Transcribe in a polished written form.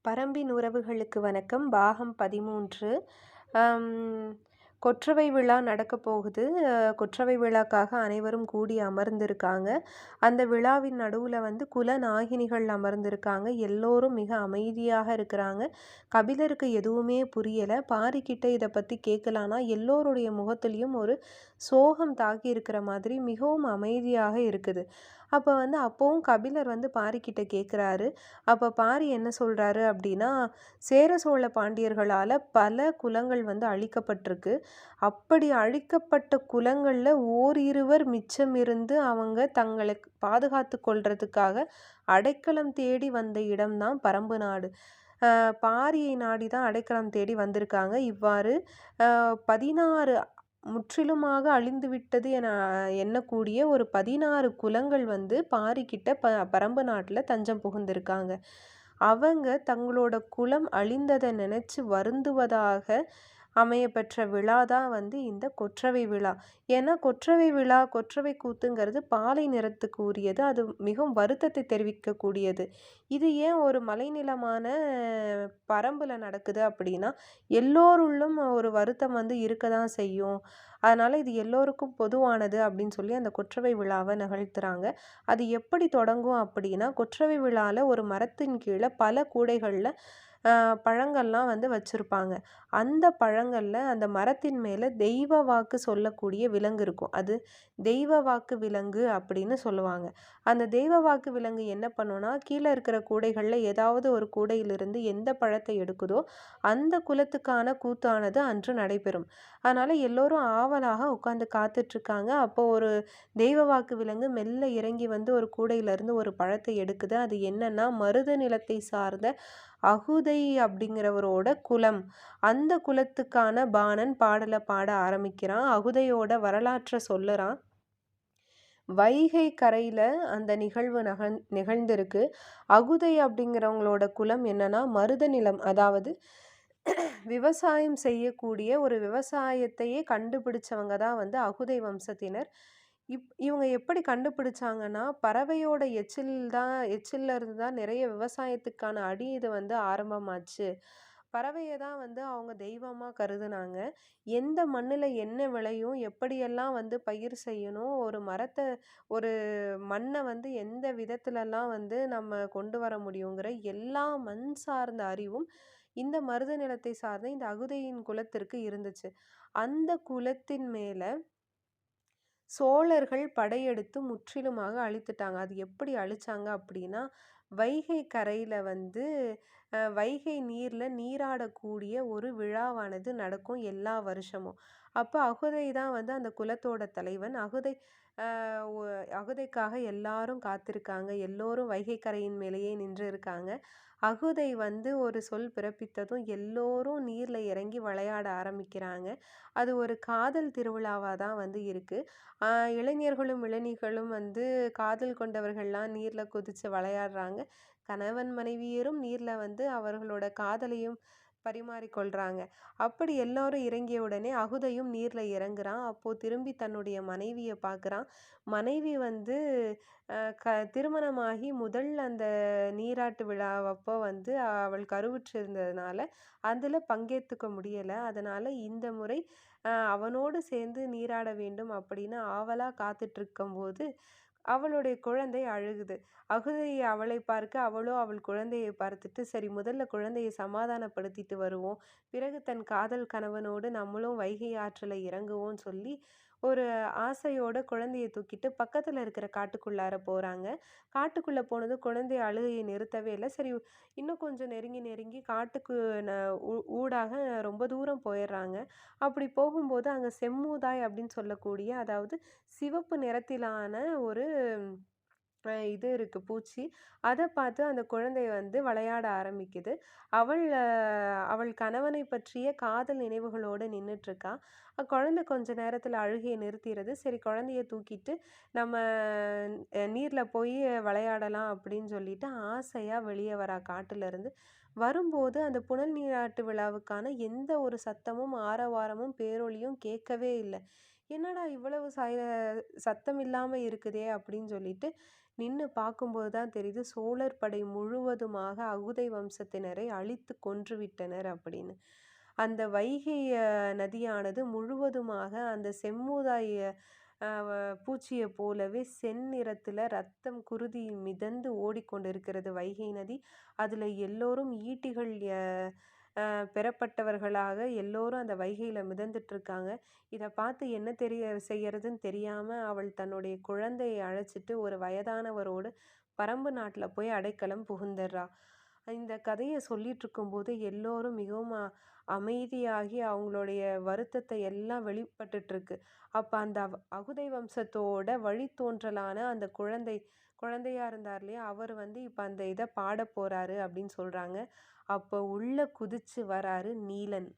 பரம்பின் உறவுகளுக்கு வணக்கம். பாகம் 13. அம் கொற்றவை விழா நடக்கப் போகுது. கொற்றவை விழாக்காக அனைவரும் கூடி அமர்ந்திருக்காங்க. அந்த விழாவின் நடுவில் குலநாயகினிகள் அமர்ந்திருக்காங்க. எல்லோரும் மிக அமைதியாக இருக்கிறாங்க. கபிலருக்கு எதுவுமே புரியலை. பாரிக்கிட்ட இதை பற்றி கேட்கலான்னா எல்லோருடைய முகத்துலேயும் ஒரு சோகம் தாக்கி இருக்கிற மாதிரி மிகவும் அமைதியாக இருக்குது. அப்போ அப்போவும் கபிலர் பாரிக்கிட்ட கேட்குறாரு. அப்போ பாரி என்ன சொல்கிறாரு அப்படின்னா, சேர சோழ பாண்டியர்களால் பல குலங்கள் அழிக்கப்பட்டிருக்கு. அப்படி அழிக்கப்பட்ட குலங்களில் ஓரிருவர் மிச்சம் இருந்து அவங்க தங்களை பாதுகாத்து கொள்றதுக்காக அடைக்கலம் தேடி வந்த இடம்தான் பரம்பு நாடு. பாரியை நாடி தான் அடைக்கலம் தேடி வந்திருக்காங்க. இவ்வாறு 16 முற்றிலுமாக அழிந்துவிட்டது என எண்ணக்கூடிய ஒரு 16 குலங்கள் பாரிக்கிட்ட பரம்பு நாட்டில் தஞ்சம் புகுந்திருக்காங்க. அவங்க தங்களோட குலம் அழிந்ததை நினச்சி வருந்துவதாக அமையப்பெற்ற விழா தான் இந்த கொற்றவை விழா. ஏன்னா கொற்றவை விழா, கொற்றவை கூத்துங்கிறது பாலை நிறத்துக்கு உரியது. அது மிகவும் வருத்தத்தை தெரிவிக்கக்கூடியது. இது ஏன் ஒரு மலைநிலமான பரம்பில் நடக்குது அப்படின்னா, எல்லோருள்ளும் ஒரு வருத்தம் இருக்க தான் செய்யும். அதனால் இது எல்லோருக்கும் பொதுவானது அப்படின்னு சொல்லி அந்த கொற்றவை விழாவை நிகழ்த்துறாங்க. அது எப்படி தொடங்கும் அப்படின்னா, கொற்றவை விழாவில் ஒரு மரத்தின் கீழே பல கூடைகளில் பழங்கள்லாம் வச்சுருப்பாங்க. அந்த பழங்களில் அந்த மரத்தின் மேலே தெய்வ வாக்கு சொல்லக்கூடிய விலங்கு இருக்கும். அது தெய்வ வாக்கு விலங்கு அப்படின்னு சொல்லுவாங்க. அந்த தெய்வ வாக்கு விலங்கு என்ன பண்ணுன்னா, கீழே இருக்கிற கூடைகளில் ஏதாவது ஒரு கூடையிலிருந்து எந்த பழத்தை எடுக்குதோ அந்த குலத்துக்கான கூத்தானது அன்று நடைபெறும். அதனால் எல்லோரும் ஆவலாக உட்காந்து காத்துட்ருக்காங்க. அப்போது ஒரு தெய்வ வாக்கு விலங்கு மெல்ல இறங்கி ஒரு கூடையிலேருந்து ஒரு பழத்தை எடுக்குது. அது என்னன்னா, மருத நிலத்தை சார்ந்த அகுதை அப்படிங்கிறவரோட குலம். அந்த குலத்துக்கான பாணன் பாடலை பாட ஆரம்பிக்கிறான். அகுதையோட வரலாற்றை சொல்லுறான். வைகை கரையில் அந்த நிகழ்வு நிகழ்ந்திருக்கு. அகுதை அப்படிங்கிறவங்களோட குலம் என்னன்னா, மருத நிலம், அதாவது விவசாயம் செய்யக்கூடிய ஒரு விவசாயத்தையே கண்டுபிடிச்சவங்க தான் அகுதை வம்சத்தினர். இவங்க எப்படி கண்டுபிடிச்சாங்கன்னா, பறவையோட எச்சில்ல இருந்து தான் நிறைய விவசாயத்துக்கான அடி இது ஆரம்பமாச்சு. பறவையை தான் அவங்க தெய்வமாக கருதுனாங்க. எந்த மண்ணில் என்ன விளையும், எப்படியெல்லாம் பயிர் செய்யணும், ஒரு மண்ணை எந்த விதத்துலலாம் நம்ம கொண்டு வர முடியுங்கிற எல்லா மண் சார்ந்த அறிவும் இந்த மருத நிலத்தை சார்ந்த இந்த அகுதையின் குலத்திற்கு இருந்துச்சு. அந்த குலத்தின் மேலே சோழர்கள் படையெடுத்து முற்றிலுமாக அழித்துட்டாங்க. அது எப்படி அழிச்சாங்க அப்படின்னா, வைகை கரையில் வைகை நீரில் நீராடக்கூடிய ஒரு விழாவானது நடக்கும் எல்லா வருஷமும். அப்போ அகுதை தான் அந்த குலத்தோட தலைவன். அகுதைக்காக எல்லாரும் காத்திருக்காங்க. எல்லோரும் வைகை கரையின் மேலேயே நின்று இருக்காங்க. அகுதை ஒரு சொல் பிறப்பித்ததும் எல்லோரும் நீரில் இறங்கி விளையாட ஆரம்பிக்கிறாங்க. அது ஒரு காதல் திருவிழாவாக தான் இருக்குது. இளைஞர்களும் இளைஞிகளும் காதல் கொண்டவர்கள்லாம் நீரில் குதித்து விளையாடுறாங்க. கணவன் மனைவியரும் நீரில் அவர்களோட காதலையும் பரிமாறிக்கொள்கிறாங்க. அப்படி எல்லோரும் இறங்கிய உடனே அகுதையும் நீரில் இறங்குறான். அப்போது திரும்பி தன்னுடைய மனைவியை பார்க்குறான். மனைவி திருமணமாகி முதல் அந்த நீராட்டு விழாவப்போ அவள் கருவுற்றிருந்ததுனால அதில் பங்கேற்றுக்க முடியலை. அதனால் இந்த முறை அவனோடு சேர்ந்து நீராட வேண்டும் அப்படின்னு ஆவலாக காத்துட்ருக்கும்போது அவளுடைய குழந்தை அழுகுது. அகுதை அவளை பார்க்க, அவளோ அவள் குழந்தையை பார்த்துட்டு, சரி முதல்ல குழந்தையை சமாதானப்படுத்திட்டு வருவோம், பிறகு தன் காதல் கணவனோடு நம்மளும் வைகை ஆற்றில் இறங்குவோம்னு சொல்லி ஒரு ஆசையோட குழந்தையை தூக்கிட்டு பக்கத்தில் இருக்கிற காட்டுக்குள்ளார போகிறாங்க. காட்டுக்குள்ளே போனது குழந்தை அழுகையை நிறுத்தவே இல்லை. சரி இன்னும் கொஞ்சம் நெருங்கி நெருங்கி காட்டுக்கு ஊடாக ரொம்ப தூரம் போயிடுறாங்க. அப்படி போகும்போது அங்கே செம்மூதாய் அப்படின்னு சொல்லக்கூடிய, அதாவது சிவப்பு நிறத்திலான ஒரு இது இருக்குது, பூச்சி. அதை பார்த்து அந்த குழந்தை விளையாட ஆரம்பிக்குது. அவள் கணவனை பற்றிய காதல் நினைவுகளோடு நின்றுட்டுருக்கா. குழந்தை கொஞ்ச நேரத்தில் அழுகையை நிறுத்திடுது. சரி குழந்தைய தூக்கிட்டு நம்ம நீரில் போய் விளையாடலாம் அப்படின்னு சொல்லிட்டு ஆசையாக வெளியே வரா காட்டுலேருந்து. வரும்போது அந்த புனல் நீராட்டு விழாவுக்கான எந்த ஒரு சத்தமும் ஆரவாரமும் பேரொலியும் கேட்கவே இல்லை. என்னடா இவ்வளவு சத்தம் இல்லாமல் இருக்குதே அப்படின்னு சொல்லிட்டு நின்னு பார்க்கும்போது தான் தெரியுது சோழர் படை முழுவதுமாக அகுதை வம்சத்தினரை அழித்து கொன்றுவிட்டனர் அப்படின்னு. அந்த வைகை நதியானது முழுவதுமாக அந்த செம்மூதாய பூச்சிய போலவே செந்நிறத்துல ரத்தம் குருதி மிதந்து ஓடிக்கொண்டிருக்கிறது வைகை நதி. அதுல எல்லோரும் ஈட்டிகள் பெறப்பட்டவர்களாக எல்லோரும் அந்த வைகையில மிதந்துட்டு இருக்காங்க. இத பார்த்து என்ன செய்யறதுன்னு தெரியாம அவள் தன்னுடைய குழந்தையை அழைச்சிட்டு ஒரு வயதானவரோடு பரம்பு நாட்டுல போய் அடைக்கலம் புகுந்துடுறா. இந்த கதைய சொல்லிட்டு இருக்கும்போது எல்லோரும் மிகவும் அமைதியாகி அவங்களுடைய வருத்தத்தை எல்லாம் வெளிப்பட்டுட்டு இருக்கு. அப்ப அந்த அகுதை வம்சத்தோட வழித்தோன்றலான அந்த குழந்தையா இருந்தார் இல்லையா? அவர் வந்து இப்ப அந்த இத பாடப் போறாரு அப்படின்னு சொல்றாங்க. அப்ப உள்ள குதிச்சு வராரு நீலன்.